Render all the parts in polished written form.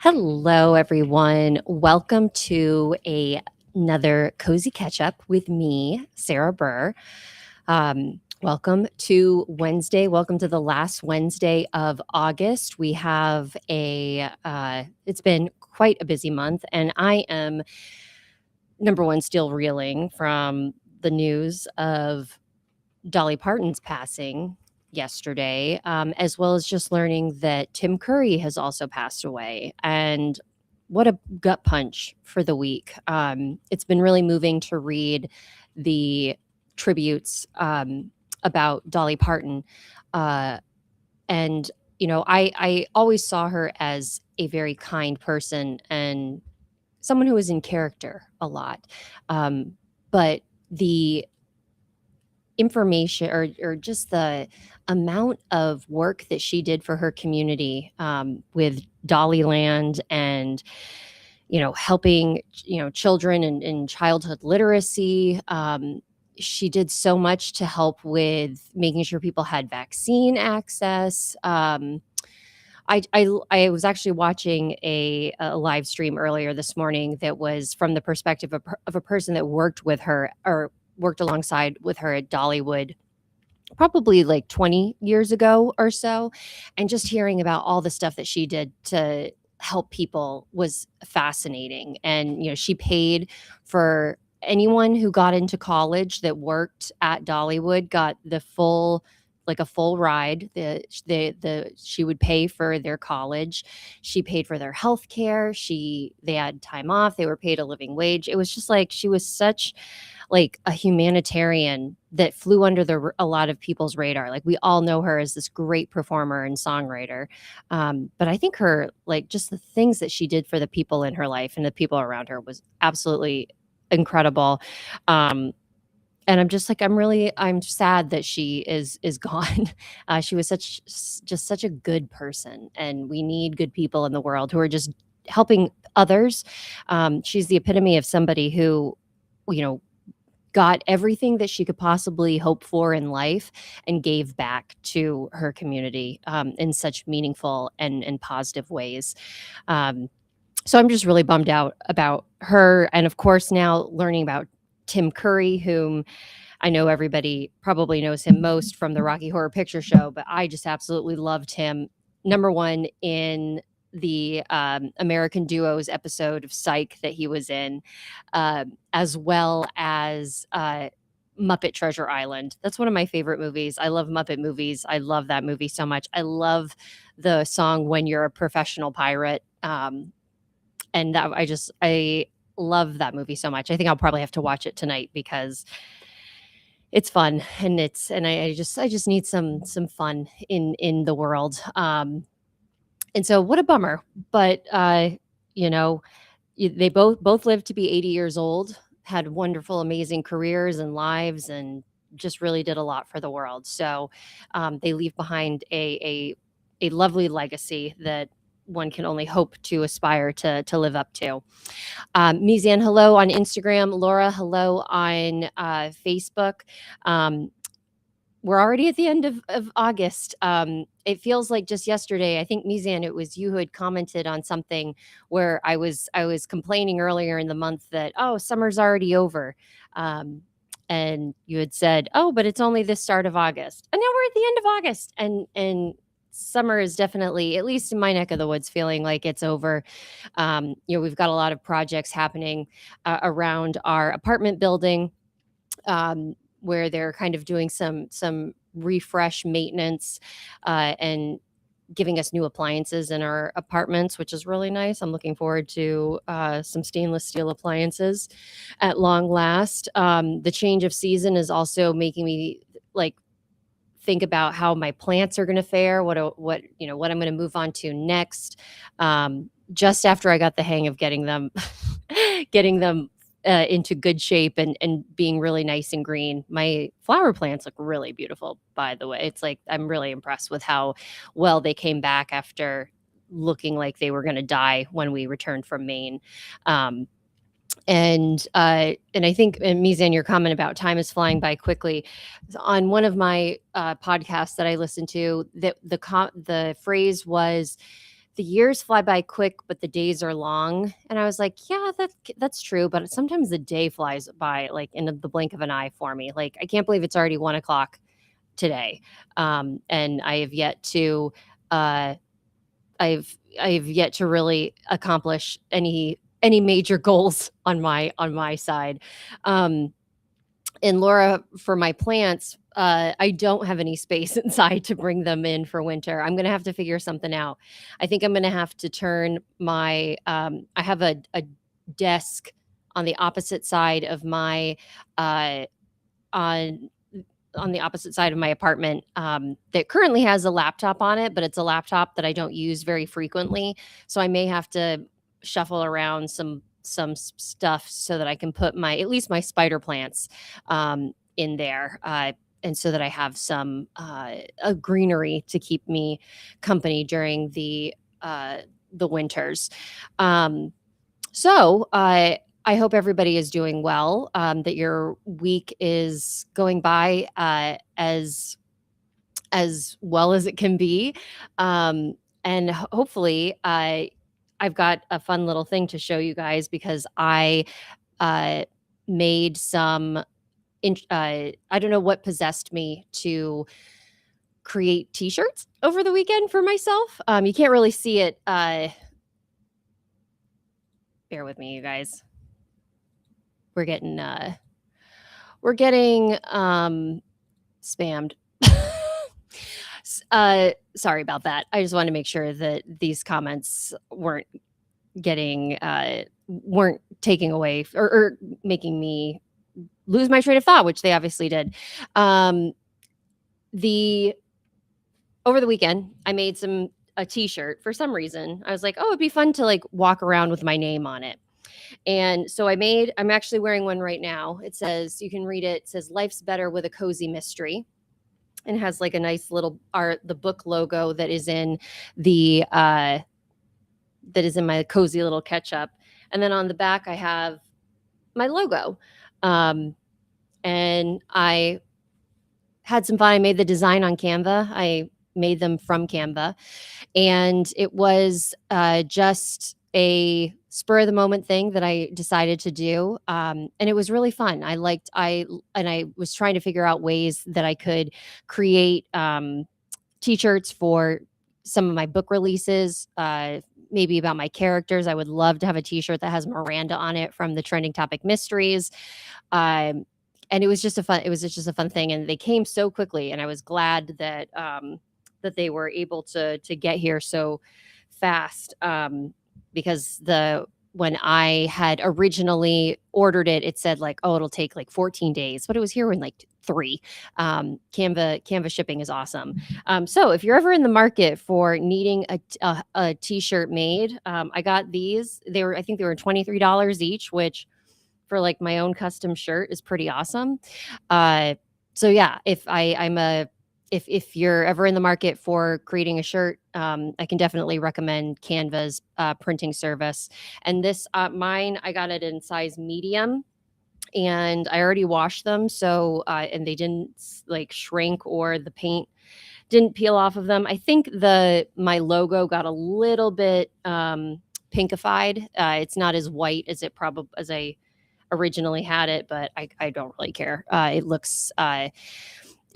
Hello, everyone. Welcome to another cozy catch up with me, Sarah Burr. Welcome to Wednesday. Welcome to the last Wednesday of August. We have it's been quite a busy month, and I am number one still reeling from the news of Dolly Parton's passing yesterday, as well as just learning that Tim Curry has also passed away. And what a gut punch for the week. It's been really moving to read the tributes about Dolly Parton. Uh, and, I always saw her as a very kind person and someone who was in character a lot. But the information or just the amount of work that she did for her community with Dollyland and helping children in childhood literacy. She did so much to help with making sure people had vaccine access. I was actually watching a live stream earlier this morning that was from the perspective of a person that worked with her or worked alongside with her at Dollywood probably like 20 years ago or so. And just hearing about all the stuff that she did to help people was fascinating. And, she paid for anyone who got into college that worked at Dollywood, got the full like a full ride. She would pay for their college. She paid for their health care. They had time off. They were paid a living wage. It was just like she was such like a humanitarian that flew under a lot of people's radar. Like we all know her as this great performer and songwriter. But I think her, like just the things that she did for the people in her life and the people around her was absolutely incredible. And I'm just like, I'm sad that she is gone. She was just such a good person, and we need good people in the world who are just helping others. She's the epitome of somebody who, you know, got everything that she could possibly hope for in life and gave back to her community in such meaningful and positive ways. So I'm just really bummed out about her. And of course, now learning about Tim Curry, whom I know everybody probably knows him most from the Rocky Horror Picture Show, but I just absolutely loved him. Number one in the American Duos episode of Psych that he was in, as well as Muppet Treasure Island. That's one of my favorite movies. I love Muppet movies. I love that movie so much. I love the song When You're a Professional Pirate. And that I love that movie so much. I think I'll probably have to watch it tonight because it's fun and I just need some fun in the world. And so what a bummer. But they both lived to be 80 years old, had wonderful, amazing careers and lives, and just really did a lot for the world. So they leave behind a lovely legacy that one can only hope to aspire to live up to. Mizan, hello on Instagram. Laura, hello on Facebook. We're already at the end of August. It feels like just yesterday. I think Mizan, it was you who had commented on something where I was complaining earlier in the month that summer's already over, and you had said, but it's only the start of August, and now we're at the end of August, and summer is definitely, at least in my neck of the woods, feeling like it's over. We've got a lot of projects happening around our apartment building, where they're kind of doing some refresh maintenance and giving us new appliances in our apartments, which is really nice. I'm looking forward to some stainless steel appliances at long last. The change of season is also making me like think about how my plants are going to fare, what I'm going to move on to next. Just after I got the hang of getting them into good shape and being really nice and green. My flower plants look really beautiful, by the way. It's like I'm really impressed with how well they came back after looking like they were going to die when we returned from Maine. And I think, and Mizan, your comment about time is flying by quickly. On one of my podcasts that I listened to, the phrase was the years fly by quick, but the days are long. And I was like, yeah, that's true. But sometimes the day flies by like in the blink of an eye for me. Like, I can't believe it's already 1 o'clock today. And I have yet to, uh, I've yet to really accomplish any major goals on my side. Um, and Laura, for my plants, I don't have any space inside to bring them in for winter. I'm gonna have to figure something out. I think I'm gonna have to turn my I have a desk on the opposite side of my uh on on the opposite side of my apartment, that currently has a laptop on it, but it's a laptop that I don't use very frequently. So I may have to shuffle around some stuff so that I can put my at least my spider plants in there. And so that I have some a greenery to keep me company during the winters. Um, I hope everybody is doing well, that your week is going by as well as it can be. Um, and hopefully, I've got a fun little thing to show you guys because I uh, made some. I don't know what possessed me to create T-shirts over the weekend for myself. You can't really see it. Bear with me, you guys. We're getting spammed. Sorry about that. I just wanted to make sure that these comments weren't taking away or making me lose my train of thought, which they obviously did. The Over the weekend, I made a T-shirt for some reason. I was like, oh, it'd be fun to like walk around with my name on it. And so I'm actually wearing one right now. It says, you can read it. It says, "Life's better with a cozy mystery." And has like a nice little the book logo that is in my cozy little ketchup. And then on the back, I have my logo. And I had some fun. I made the design on Canva. I made them from Canva. And it was just a spur of the moment thing that I decided to do. And it was really fun. I was trying to figure out ways that I could create t-shirts for some of my book releases, maybe about my characters. I would love to have a t-shirt that has Miranda on it from the Trending Topic Mysteries. And it was just a fun thing. And they came so quickly. And I was glad that that they were able to get here so fast, because when I had originally ordered it, it said like, oh, it'll take like 14 days, but it was here in like 3. Canva shipping is awesome. So if you're ever in the market for needing a t-shirt made, I got these. I think they were $23 each, which for like my own custom shirt is pretty awesome. So yeah, if you're ever in the market for creating a shirt, I can definitely recommend Canva's printing service. And this mine, I got it in size medium, and I already washed them. So and they didn't like shrink, or the paint didn't peel off of them. I think my logo got a little bit pinkified. It's not as white as I originally had it, but I don't really care. It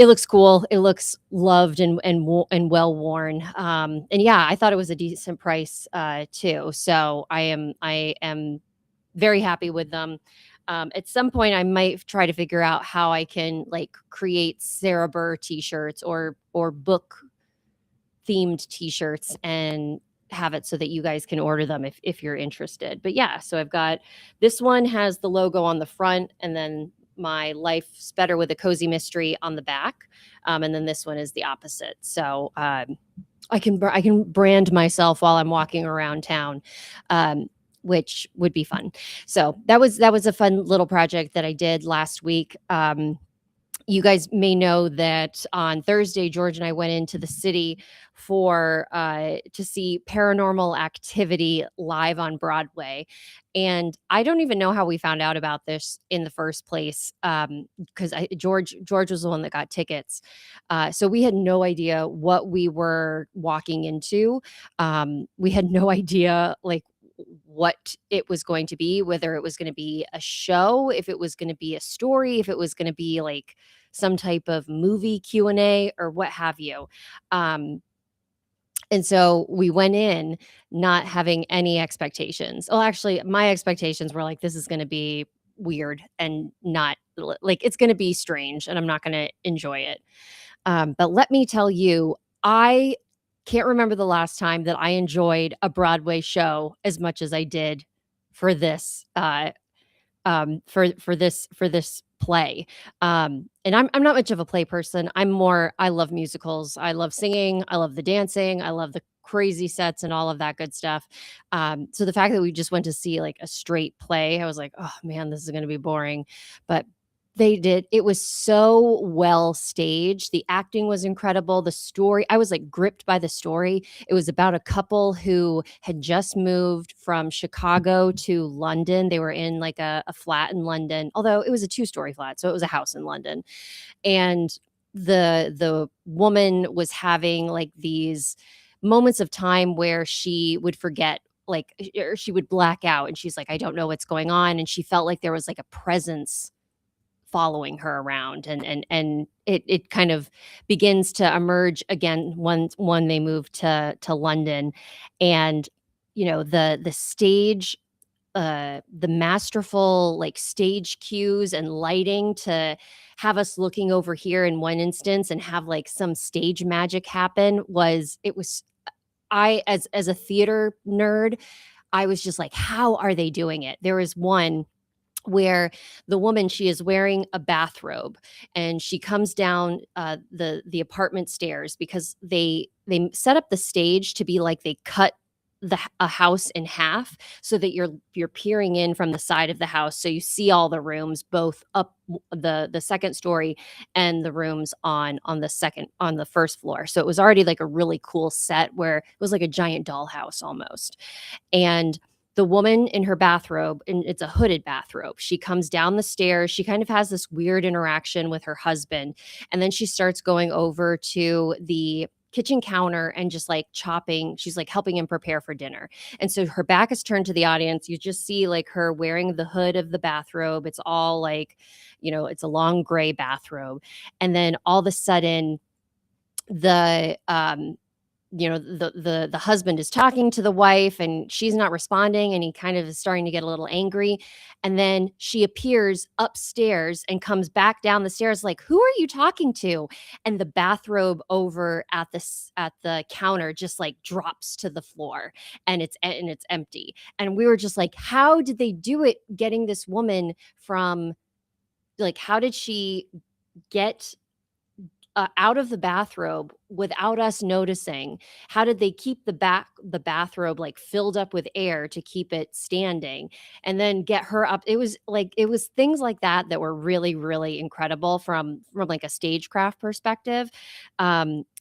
looks cool. It looks loved and well worn. And yeah, I thought it was a decent price too. So I am very happy with them. At some point, I might try to figure out how I can like create Sarah Burr t-shirts or book themed t-shirts and have it so that you guys can order them if you're interested. But yeah, so I've got this one has the logo on the front, and then my Life's Better with a Cozy Mystery on the back, and then this one is the opposite. So I can brand myself while I'm walking around town, which would be fun. So that was a fun little project that I did last week. You guys may know that on Thursday, George and I went into the city for to see Paranormal Activity live on Broadway, and I don't even know how we found out about this in the first place. Because George was the one that got tickets, so we had no idea what we were walking into. We had no idea like what it was going to be, whether it was going to be a show, if it was going to be a story, if it was going to be like some type of movie Q&A or what have you. Um, and so we went in not having any expectations. Well, actually, my expectations were like, this is going to be weird and not like it's going to be strange and I'm not going to enjoy it. But let me tell you, I can't remember the last time that I enjoyed a Broadway show as much as I did for this for this play. And I'm not much of a play person. I love musicals. I love singing. I love the dancing. I love the crazy sets and all of that good stuff. So the fact that we just went to see like a straight play, I was like, oh man, this is going to be boring. But they did. It was so well staged. The acting was incredible. The story, I was like gripped by the story. It was about a couple who had just moved from Chicago to London. They were in like a flat in London, although it was a two-story flat, so it was a house in London. And the woman was having like these moments of time where she would forget like or she would black out and she's like, I don't know what's going on. And she felt like there was like a presence following her around and it kind of begins to emerge again when they move to London. And the stage, the masterful like stage cues and lighting to have us looking over here in one instance and have like some stage magic happen was I as a theater nerd, I was just like, how are they doing it? There is one where the woman, she is wearing a bathrobe and she comes down the apartment stairs because they set up the stage to be like they cut a house in half so that you're peering in from the side of the house, so you see all the rooms both up the second story and the rooms on the first floor. So it was already like a really cool set where it was like a giant dollhouse almost. And the woman in her bathrobe, and it's a hooded bathrobe, she comes down the stairs. She kind of has this weird interaction with her husband. And then she starts going over to the kitchen counter and just like chopping. She's like helping him prepare for dinner. And so her back is turned to the audience. You just see like her wearing the hood of the bathrobe. It's all like, it's a long gray bathrobe. And then all of a sudden, the the husband is talking to the wife and she's not responding and he kind of is starting to get a little angry, and then she appears upstairs and comes back down the stairs like, who are you talking to? And the bathrobe over at the counter just like drops to the floor and it's empty. And we were just like, how did they do it getting this woman from like, how did she get out of the bathrobe without us noticing? How did they keep the bathrobe like filled up with air to keep it standing and then get her up? It was things like that were really, really incredible from like a stagecraft perspective.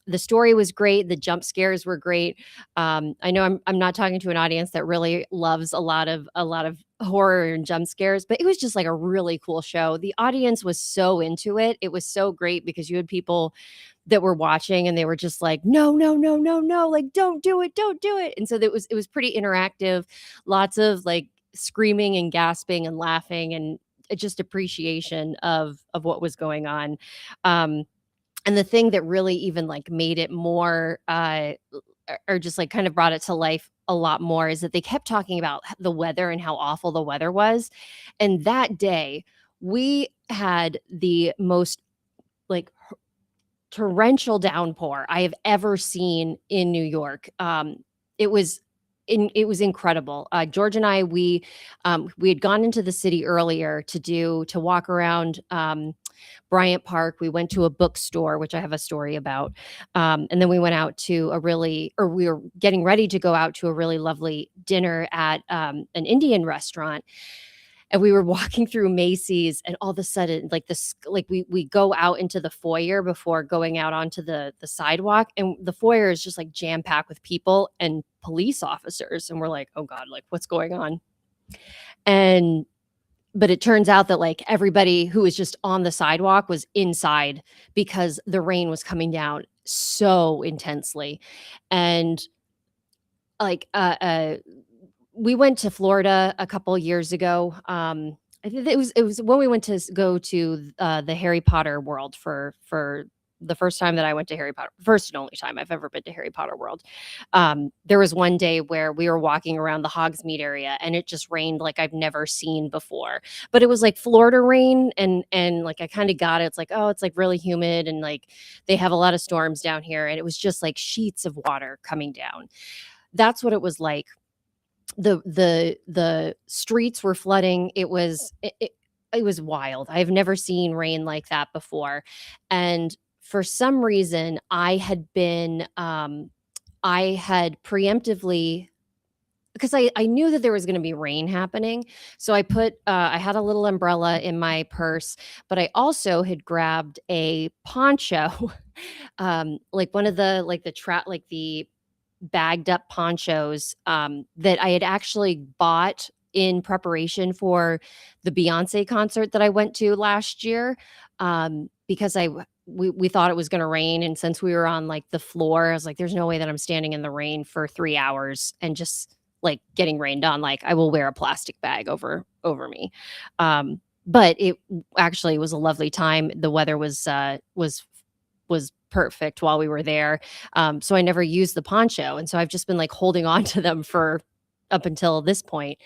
The story was great. The jump scares were great. I know I'm not talking to an audience that really loves a lot of horror and jump scares, but it was just like a really cool show. The audience was so into it. It was so great because you had people that were watching and they were just like, no, no, no, no, no, like don't do it, don't do it. And so it was pretty interactive, lots of like screaming and gasping and laughing and just appreciation of what was going on. And the thing that really even like made it more or just like kind of brought it to life a lot more is that they kept talking about the weather and how awful the weather was. And that day we had the most like torrential downpour I have ever seen in New York. It was it was incredible. George and I, we had gone into the city earlier to walk around Bryant Park. We went to a bookstore, which I have a story about. And then we went out to we were getting ready to go out to a really lovely dinner at an Indian restaurant. and we were walking through Macy's, and all of a sudden, like, this like, we go out into the foyer before going out onto the sidewalk, and the foyer is just, like, jam-packed with people and police officers, and we're like, "Oh god, like, what's going on?" And but it turns out that, like, everybody who was just on the sidewalk was inside because the rain was coming down so intensely. And, like, we went to Florida a couple years ago. I think it was when we went to go to the Harry Potter world for the first time that I went to Harry Potter, first and only time I've ever been to Harry Potter world. There was one day where we were walking around the Hogsmeade area, and it just rained like I've never seen before. But it was like Florida rain, and like I kind of got it. It's like, oh, it's like really humid, and like they have a lot of storms down here, and it was just like sheets of water coming down. That's what it was like. The streets were flooding. It was wild. I've never seen rain like that before. And for some reason, I had preemptively, because I knew that there was going to be rain happening. So I had a little umbrella in my purse, but I also had grabbed a poncho, like one of the, like the bagged up ponchos, that I had actually bought in preparation for the Beyonce concert that I went to last year, because we thought it was going to rain, and since we were on like the floor, I was like, "There's no way that I'm standing in the rain for 3 hours and just like getting rained on. Like, I will wear a plastic bag over me." But it actually was a lovely time. The weather was perfect while we were there. So I never used the poncho. And so I've just been like holding on to them for up until this point.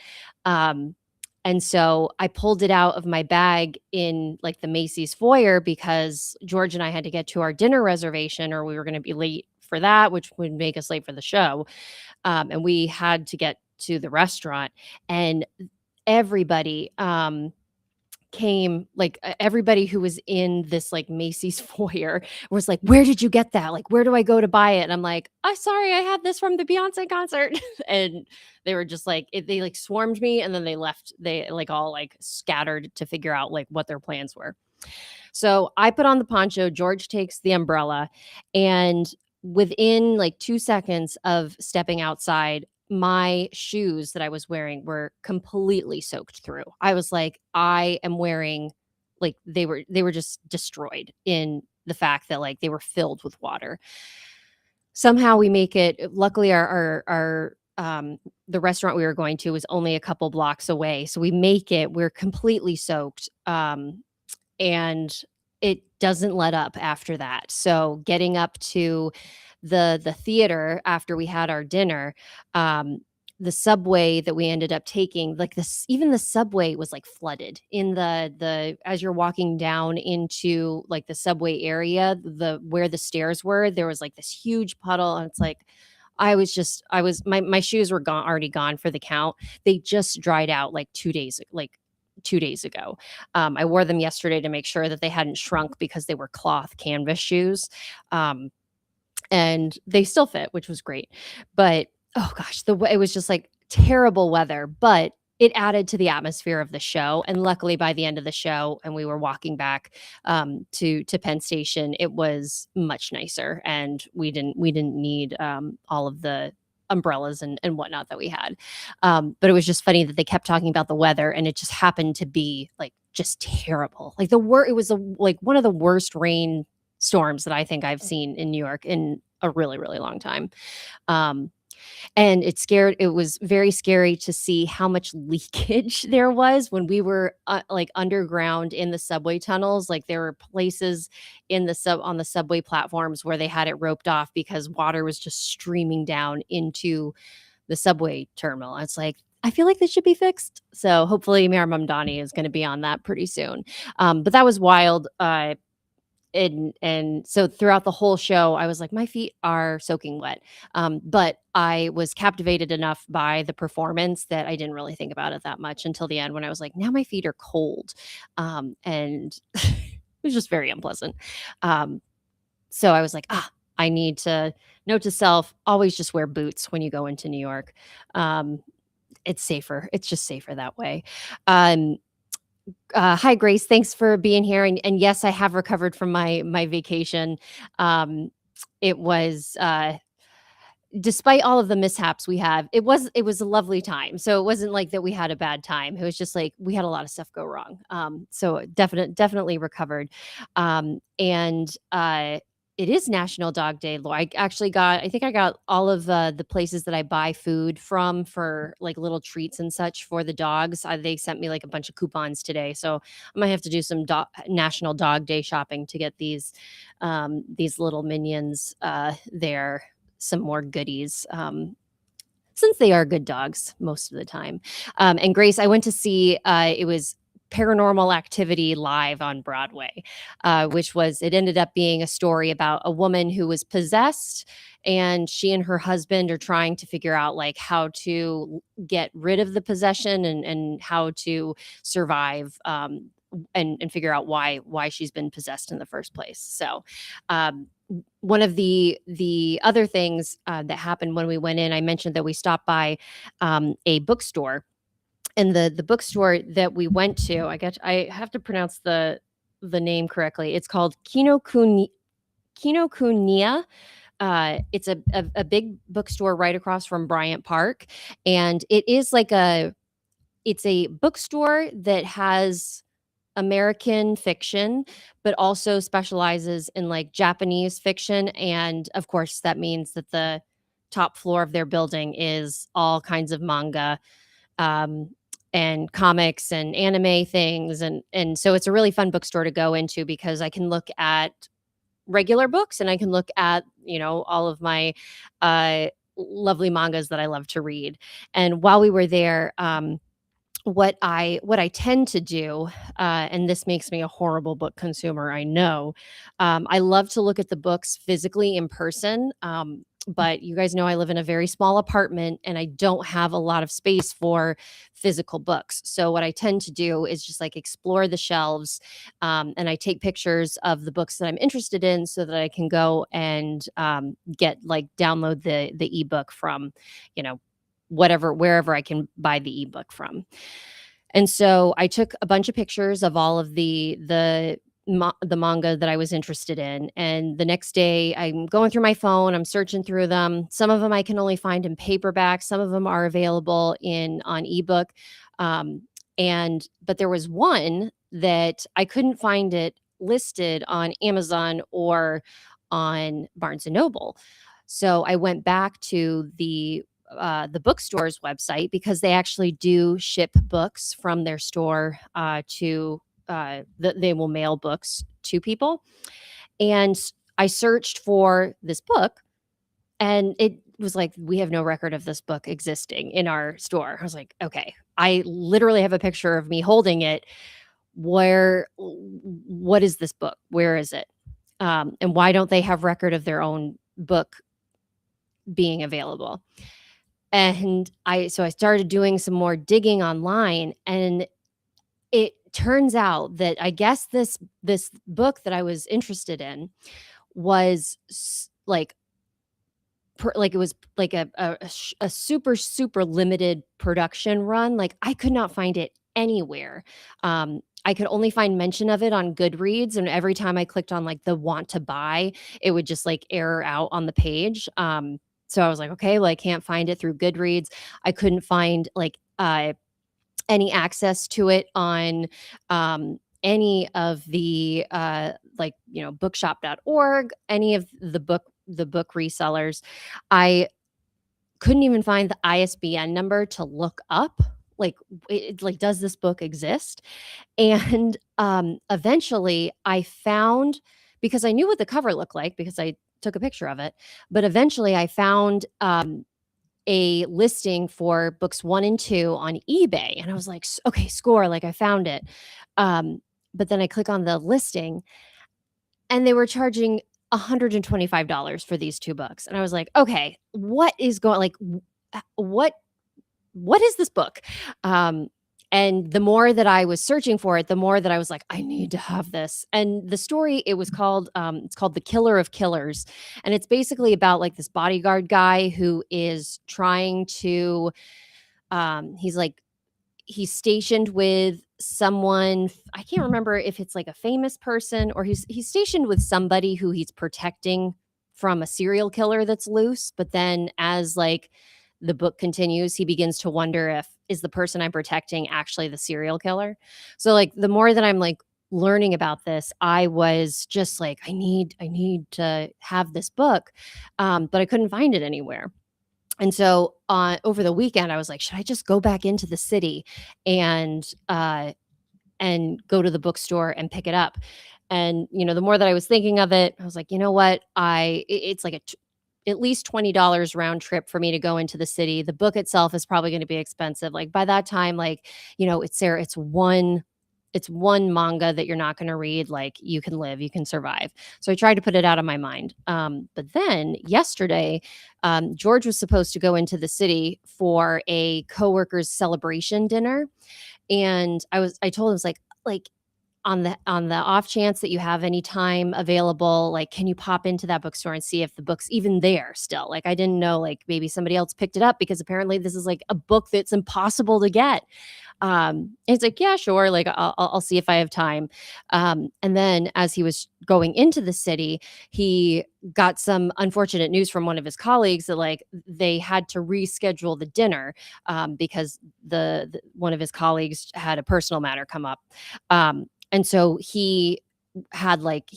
Um, and so I pulled it out of my bag in like the Macy's foyer because George and I had to get to our dinner reservation, or we were going to be late for that, which would make us late for the show. And we had to get to the restaurant, and everybody, came, like, everybody who was in this, like, Macy's foyer was like, "Where did you get that? Like, where do I go to buy it?" And I'm like, "I'm sorry, I had this from the Beyonce concert." And they were just like they, like, swarmed me, and then they left. They, like, all, like, scattered to figure out, like, what their plans were. So I put on the poncho, George takes the umbrella, and within like 2 seconds of stepping outside, my shoes that I was wearing were completely soaked through. I was like, I am wearing, like, they were just destroyed in the fact that, like, they were filled with water. Somehow we make it. Luckily, our the restaurant we were going to was only a couple blocks away, so we make it. We're completely soaked. And it doesn't let up after that. So getting up to the theater after we had our dinner, um, the subway that we ended up taking, like this, even the subway was like flooded in the as you're walking down into like the subway area, the where the stairs were, there was like this huge puddle, and it's like I was my shoes were gone, already gone for the count. They just dried out like 2 days ago. I wore them yesterday to make sure that they hadn't shrunk because they were cloth canvas shoes. Um, and they still fit, which was great. But oh gosh, the way it was just like terrible weather, but it added to the atmosphere of the show. And luckily, by the end of the show, and we were walking back, to Penn Station, it was much nicer, and we didn't need, all of the umbrellas and whatnot that we had. But it was just funny that they kept talking about the weather, and it just happened to be like just terrible. Like it was like one of the worst rain storms that I think I've seen in New York in a really, really long time. Um, and it was very scary to see how much leakage there was when we were, like, underground in the subway tunnels. Like, there were places on the subway platforms where they had it roped off because water was just streaming down into the subway terminal. It's like, I feel like this should be fixed. So hopefully Mayor Mamdani is gonna be on that pretty soon. But that was wild. And so throughout the whole show, I was like, my feet are soaking wet. But I was captivated enough by the performance that I didn't really think about it that much until the end, when I was like, now my feet are cold. And it was just very unpleasant. Um, so I was like, I need to note to self, always just wear boots when you go into New York. Um, It's safer. It's just safer that way. Um, Hi, Grace. Thanks for being here. And yes, I have recovered from my vacation. Um, it was despite all of the mishaps we have, it was a lovely time. So it wasn't like that we had a bad time. It was just like we had a lot of stuff go wrong. So definitely recovered. And it is National Dog Day. I actually I think I got all of the places that I buy food from for like little treats and such for the dogs. They sent me like a bunch of coupons today, so I might have to do some National Dog Day shopping to get these little minions there some more goodies, since they are good dogs most of the time. And Grace, I went to see it was Paranormal Activity live on Broadway, which was it ended up being a story about a woman who was possessed, and she and her husband are trying to figure out like how to get rid of the possession and how to survive. And figure out why she's been possessed in the first place. So, um, one of the other things that happened when we went in, I mentioned that we stopped by a bookstore, and the bookstore that we went to, I have to pronounce the name correctly. It's called Kinokuniya. It's a big bookstore right across from Bryant Park, and it's a bookstore that has American fiction, but also specializes in like Japanese fiction. And of course, that means that the top floor of their building is all kinds of manga, um, and comics and anime things. And so it's a really fun bookstore to go into because I can look at regular books and I can look at, all of my uh, lovely mangas that I love to read. And while we were there, what I tend to do, and this makes me a horrible book consumer, I know. I love to look at the books physically in person, but you guys know I live in a very small apartment and I don't have a lot of space for physical books. So what I tend to do is just like explore the shelves, and I take pictures of the books that I'm interested in so that I can go and get like download the ebook from, you know, wherever I can buy the ebook from. And so I took a bunch of pictures of all of the manga that I was interested in. And the next day, I'm going through my phone, I'm searching through them. Some of them I can only find in paperback, some of them are available in on ebook. Um, but there was one that I couldn't find it listed on Amazon or on Barnes and Noble. So I went back to the bookstore's website because they actually do ship books from their store they will mail books to people. And I searched for this book, and it was like, we have no record of this book existing in our store. I was like, okay, I literally have a picture of me holding it. What is this book? Where is it? And why don't they have record of their own book being available? And I started doing some more digging online, and it turns out that I guess this book that I was interested in was like it was like a super super limited production run. Like I could not find it anywhere. I could only find mention of it on Goodreads, and every time I clicked on like the want to buy, it would just like error out on the page. So I was like, okay, well, I can't find it through Goodreads. I couldn't find like any access to it on any of the bookshop.org, any of the book resellers. I couldn't even find the ISBN number to look up like does this book exist? And eventually I found, because I knew what the cover looked like because I took a picture of it, but eventually I found a listing for books 1 and 2 on eBay, and I was like, okay, score, like I found it. But then I click on the listing, and they were charging $125 for these 2 books, and I was like, okay, what is going like what is this book? And the more that I was searching for it, the more that I was like, I need to have this. And the story, it's called The Killer of Killers. And it's basically about like this bodyguard guy who is trying to He's like he's stationed with someone. I can't remember if it's like a famous person or he's stationed with somebody who he's protecting from a serial killer that's loose. But then as like the book continues, he begins to wonder if is the person I'm protecting actually the serial killer. So like the more that I'm like learning about this, I was just like, I need to have this book. But I couldn't find it anywhere. And so, over the weekend, I was like, "Should I just go back into the city and, uh, and go to the bookstore and pick it up?" And, the more that I was thinking of it, I was like, "You know what? It's like at least $20 round trip for me to go into the city. The book itself is probably gonna be expensive." Like, by that time, like, it's there, it's one manga that you're not gonna read, like, you can live, you can survive. So I tried to put it out of my mind. But then yesterday, George was supposed to go into the city for a coworker's celebration dinner, and I told him, I was like, on the off chance that you have any time available, like, can you pop into that bookstore and see if the book's even there still? Like, I didn't know, like, maybe somebody else picked it up because apparently this is like a book that's impossible to get. And he's like, "Yeah, sure, like, I'll see if I have time." And then as he was going into the city, he got some unfortunate news from one of his colleagues that, like, they had to reschedule the dinner, because the one of his colleagues had a personal matter come up. And so he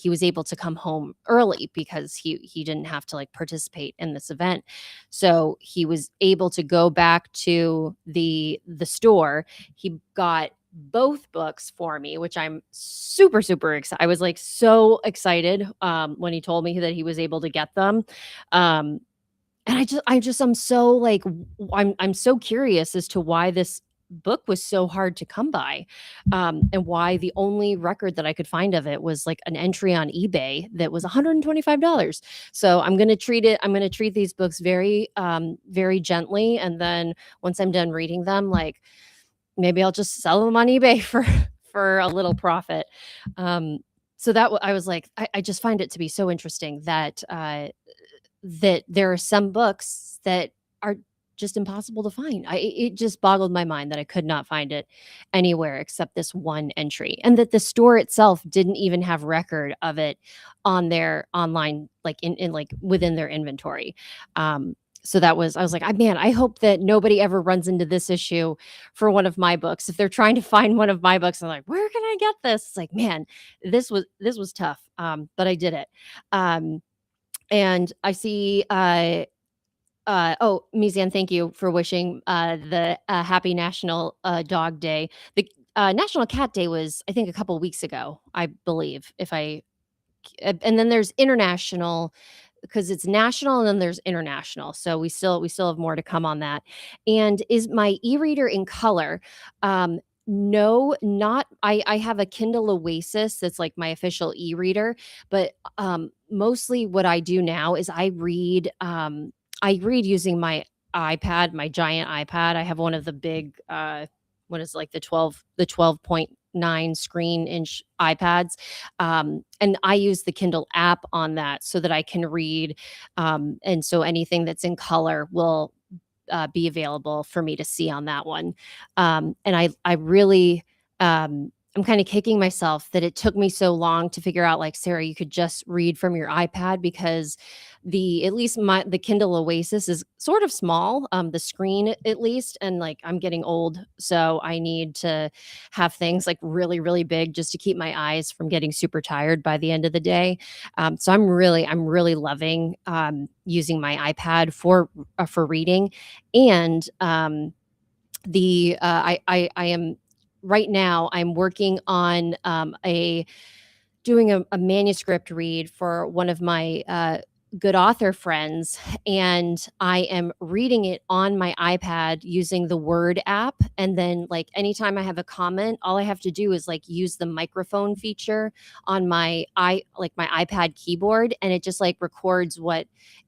was able to come home early because he didn't have to, like, participate in this event. So he was able to go back to the store. He got both books for me, which I'm super, super excited. I was, like, so excited, when he told me that he was able to get them. Um, and I'm so, like, I'm so curious as to why this book was so hard to come by, and why the only record that I could find of it was, like, an entry on eBay that was $125. So I'm gonna treat these books very, very gently, and then once I'm done reading them, like, maybe I'll just sell them on eBay for a little profit. So I was like, I just find it to be so interesting that there are some books that are just impossible to find. It just boggled my mind that I could not find it anywhere except this one entry, and that the store itself didn't even have record of it on their online, like in like within their inventory. So I was like, Man, I hope that nobody ever runs into this issue for one of my books. If they're trying to find one of my books, I'm like, where can I get this? It's like, man, this was tough. But I did it. Um, and I see, oh, Mizan, thank you for wishing the happy National Dog Day. The National Cat Day was, I think, a couple weeks ago, I believe. And then there's international, because it's national and then there's international. So we still have more to come on that. And is my e-reader in color? No, not I have a Kindle Oasis that's like my official e-reader, but mostly what I do now is I read using my iPad, my giant iPad. I have one of the big what is like the 12.9 screen inch iPads. And I use the Kindle app on that so that I can read. And so anything that's in color will be available for me to see on that one. And I really, I'm kind of kicking myself that it took me so long to figure out, like, Sarah, you could just read from your iPad, because at least the Kindle Oasis is sort of small, the screen at least, and like I'm getting old, so I need to have things like really, really big just to keep my eyes from getting super tired by the end of the day. So I'm really loving using my iPad for reading. And I am right now I'm working on a doing a manuscript read for one of my good author friends, and I am reading it on my iPad using the Word app. And then, like, anytime I have a comment, all I have to do is like use the microphone feature on my iPad keyboard, and it just like records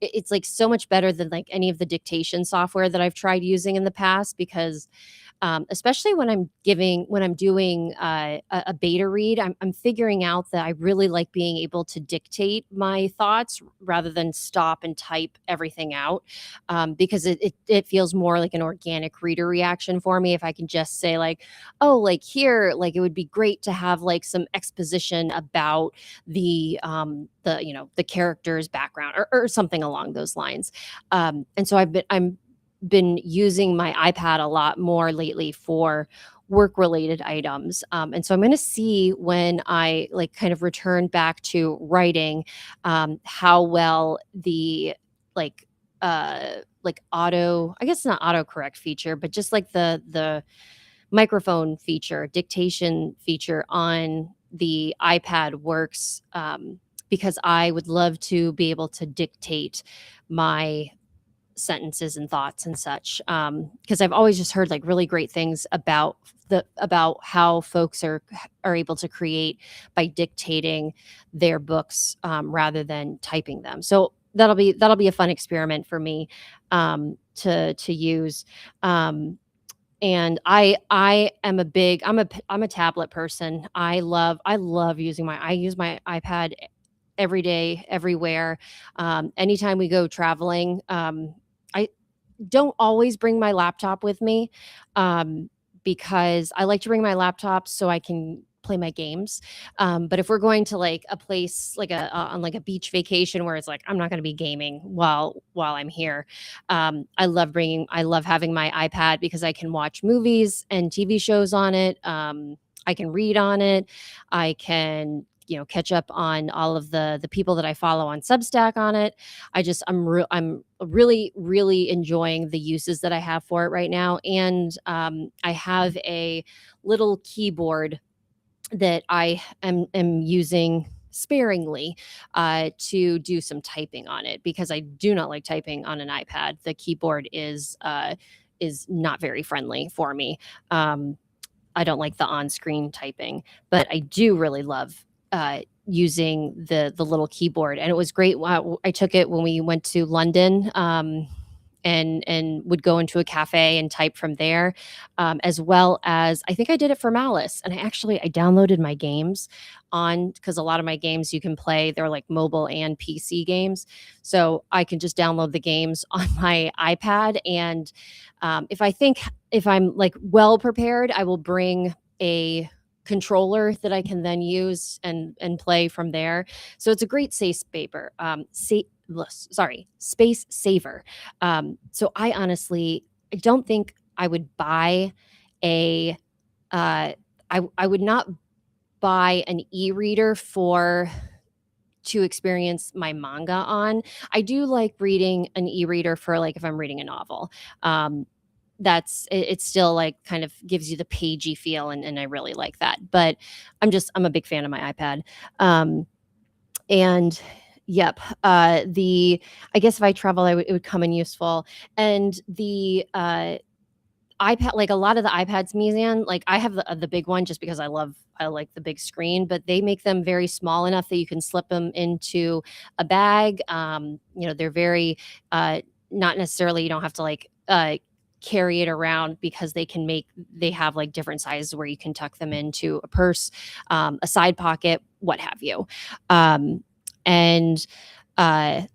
it's like so much better than like any of the dictation software that I've tried using in the past, because especially when I'm doing a beta read. I'm figuring out that I really like being able to dictate my thoughts rather than stop and type everything out, because it feels more like an organic reader reaction for me if I can just say like, oh, like here, like it would be great to have like some exposition about the the character's background, or something along those lines. And so I'm been using my iPad a lot more lately for work related items. And so I'm going to see when I like kind of return back to writing, how well the like auto, I guess not autocorrect feature, but just like the microphone feature, dictation feature on the iPad works, because I would love to be able to dictate my sentences and thoughts and such. Because I've always just heard like really great things about how folks are able to create by dictating their books, rather than typing them. So that'll be a fun experiment for me, to use. And I am a big I'm a tablet person. I love using I use my iPad every day, everywhere. Anytime we go traveling, I don't always bring my laptop with me, um, because I like to bring my laptop so I can play my games. But if we're going to like a place like on like a beach vacation where it's like I'm not going to be gaming while I'm here, I love having my iPad because I can watch movies and TV shows on it. I can read on it. I can catch up on all of the people that I follow on Substack on it. I'm really really enjoying the uses that I have for it right now. And I have a little keyboard that I am using sparingly, to do some typing on it, because I do not like typing on an iPad. The keyboard is not very friendly for me. Um, I don't like the on-screen typing, but I do really love using the little keyboard. And it was great. I took it when we went to London, and would go into a cafe and type from there, as well as I think I did it for Malice. And I downloaded my games on, because a lot of my games you can play, they're like mobile and PC games, so I can just download the games on my iPad. And if I'm like well prepared, I will bring a controller that I can then use and play from there. So it's a great space saver. So I don't think I would buy a I would not buy an e-reader for to experience my manga on. I do like reading an e-reader for like if I'm reading a novel. It's still like kind of gives you the pagey feel, and I really like that. But I'm a big fan of my iPad. And yep, the I guess if I travel, it would come in useful. And the iPad, like a lot of the iPads, Mizan, like I have the big one just because I like the big screen, but they make them very small enough that you can slip them into a bag. They're very not necessarily, you don't have to like carry it around, because they have like different sizes where you can tuck them into a purse, a side pocket, what have you. And oh,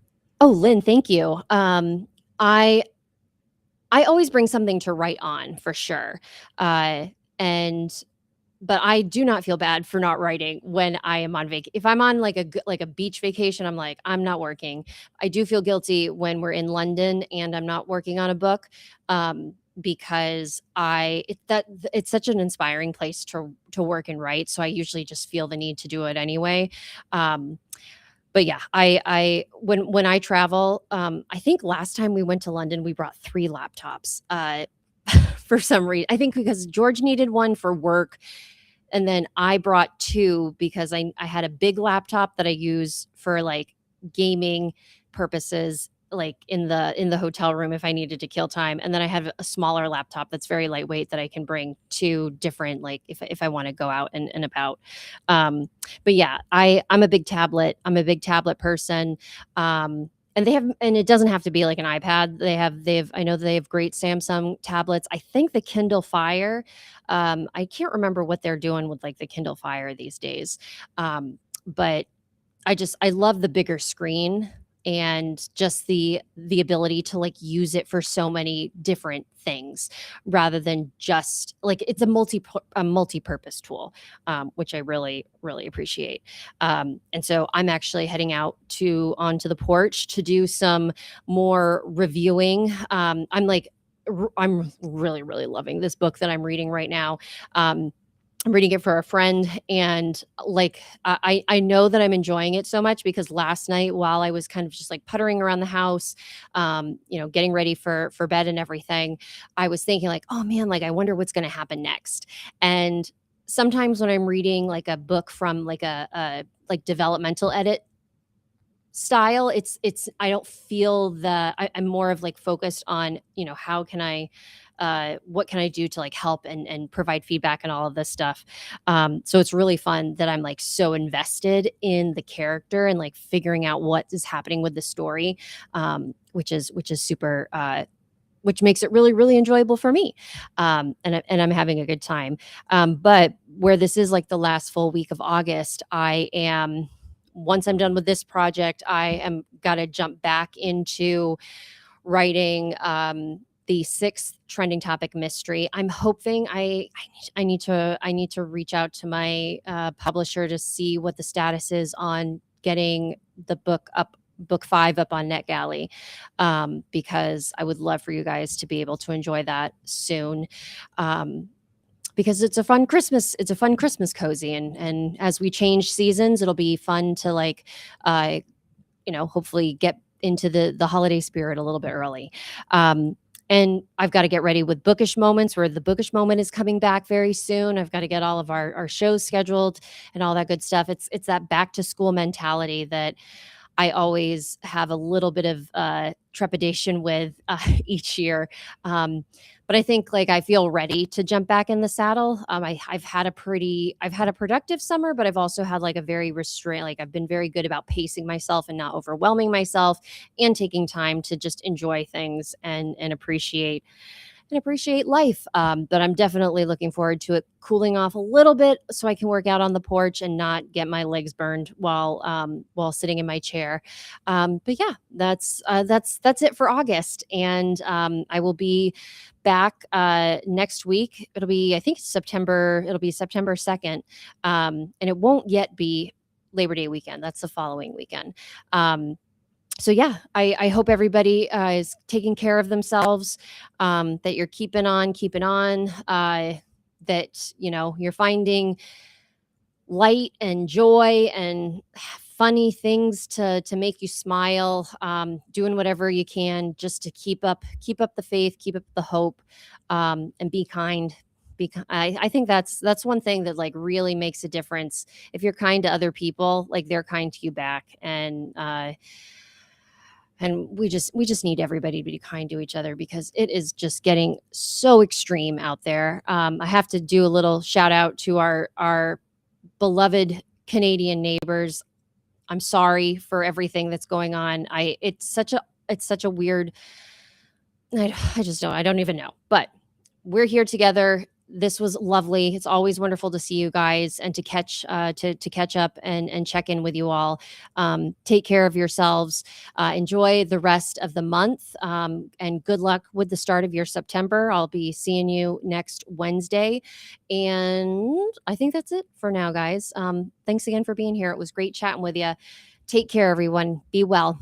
Lynn, thank you. I I always bring something to write on for sure. And but I do not feel bad for not writing when I am on if I'm on like like a beach vacation, I'm like, I'm not working. I do feel guilty when we're in London and I'm not working on a book, because it's such an inspiring place to work and write. So I usually just feel the need to do it anyway. Um, but yeah, I when I travel, I think last time we went to London, we brought 3 laptops. For some reason, I think because George needed one for work, and then I brought 2 because I had a big laptop that I use for like gaming purposes, like in the hotel room if I needed to kill time. And then I have a smaller laptop that's very lightweight that I can bring to different, like if I want to go out and about. Um, but yeah, I'm a big tablet person. And they have, and it doesn't have to be like an iPad. They have I know they have great Samsung tablets. I think the Kindle Fire, I can't remember what they're doing with like the Kindle Fire these days. But I love the bigger screen and just the ability to like use it for so many different things rather than just like it's a multi-purpose tool, which I really appreciate. And so I'm actually heading out to onto the porch to do some more reviewing. I'm really loving this book that I'm reading right now. I'm reading it for a friend, and like I know that I'm enjoying it so much because last night while I was kind of just like puttering around the house, getting ready for bed and everything, I was thinking like, oh man, like I wonder what's going to happen next. And sometimes when I'm reading like a book from like a like developmental edit style, it's I don't feel I'm more of like focused on, how can I what can I do to like help and provide feedback and all of this stuff. So it's really fun that I'm like so invested in the character and like figuring out what is happening with the story, which is super which makes it really enjoyable for me. And I'm having a good time. But where this is like the last full week of August, I am once I'm done with this project, I am got to jump back into writing the sixth trending topic mystery. I'm hoping I need to reach out to my publisher to see what the status is on getting the book 5 up on NetGalley, because I would love for you guys to be able to enjoy that soon. Because it's a fun Christmas cozy, and as we change seasons, it'll be fun to like hopefully get into the holiday spirit a little bit early. And I've got to get ready with Bookish Moments, where the Bookish Moment is coming back very soon. I've got to get all of our shows scheduled and all that good stuff. It's that back to school mentality that I always have a little bit of trepidation with each year. But I think like I feel ready to jump back in the saddle. I've had a productive summer, but I've also had like a very restrained, like I've been very good about pacing myself and not overwhelming myself and taking time to just enjoy things and appreciate life. But I'm definitely looking forward to it cooling off a little bit so I can work out on the porch and not get my legs burned while sitting in my chair. But yeah, that's it for August, and I will be back next week. I think September. It'll be September 2nd, and it won't yet be Labor Day weekend. That's the following weekend. So yeah, I hope everybody is taking care of themselves, that you're keeping on, that you're finding light and joy and funny things to make you smile, doing whatever you can just to keep up the faith, keep up the hope, and be kind. I think that's one thing that like really makes a difference. If you're kind to other people, like they're kind to you back, and we just need everybody to be kind to each other because it is just getting so extreme out there. I have to do a little shout out to our beloved Canadian neighbors. I'm sorry for everything that's going on. It's such a weird. I don't even know. But we're here together. This was lovely. It's always wonderful to see you guys and to catch up and check in with you all. Take care of yourselves. Enjoy the rest of the month, and good luck with the start of your September. I'll be seeing you next Wednesday, and I think that's it for now, guys. Thanks again for being here. It was great chatting with you. Take care, everyone. Be well.